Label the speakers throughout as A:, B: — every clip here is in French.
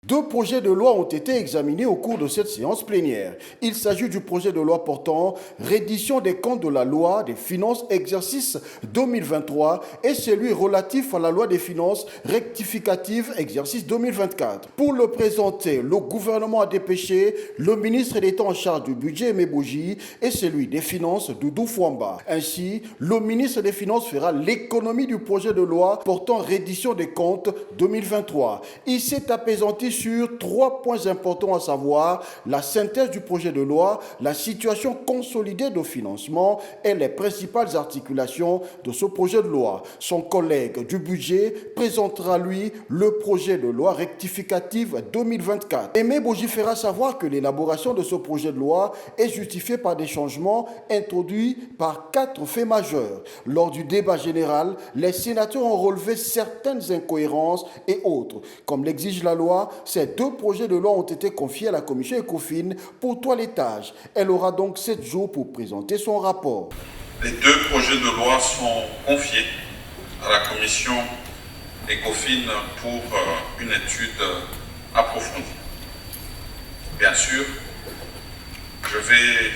A: Deux projets de loi ont été examinés au cours de cette séance plénière. Il s'agit du projet de loi portant reddition des comptes de la loi des finances exercice 2023 et celui relatif à la loi des finances rectificative exercice 2024. Pour le présenter, le gouvernement a dépêché le ministre d'État en charge du budget Aimé Boji et celui des finances Doudou Fouamba. Ainsi, le ministre des Finances fera l'économie du projet de loi portant reddition des comptes 2023. Il s'est apaisanti sur trois points importants, à savoir la synthèse du projet de loi, la situation consolidée de financement et les principales articulations de ce projet de loi. Son collègue du budget présentera, lui, le projet de loi rectificative 2024. Aimé Boji fera savoir que l'élaboration de ce projet de loi est justifiée par des changements introduits par quatre faits majeurs. Lors du débat général, les sénateurs ont relevé certaines incohérences et autres. Comme l'exige la loi, ces deux projets de loi ont été confiés à la commission ECOFIN pour toilettage. Elle aura donc 7 jours pour présenter son rapport.
B: Les deux projets de loi sont confiés à la commission ECOFIN pour une étude approfondie. Bien sûr, je vais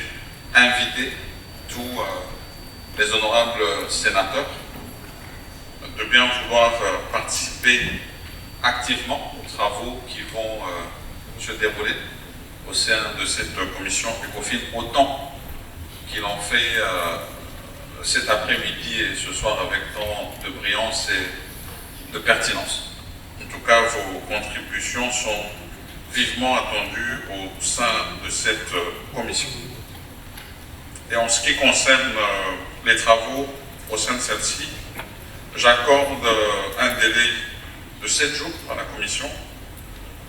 B: inviter tous les honorables sénateurs de bien vouloir participer activement aux travaux qui vont se dérouler au sein de cette commission ECOFIN, autant qu'il en fait cet après-midi et ce soir avec tant de brillance et de pertinence. En tout cas, vos contributions sont vivement attendues au sein de cette commission. Et en ce qui concerne les travaux au sein de celle-ci, j'accorde un délai de 7 jours à la commission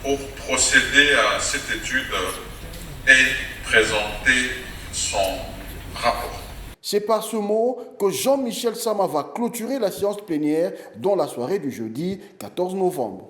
B: pour procéder à cette étude et présenter son rapport.
A: C'est par ce mot que Jean-Michel Sama va clôturer la séance plénière dans la soirée du jeudi 14 novembre.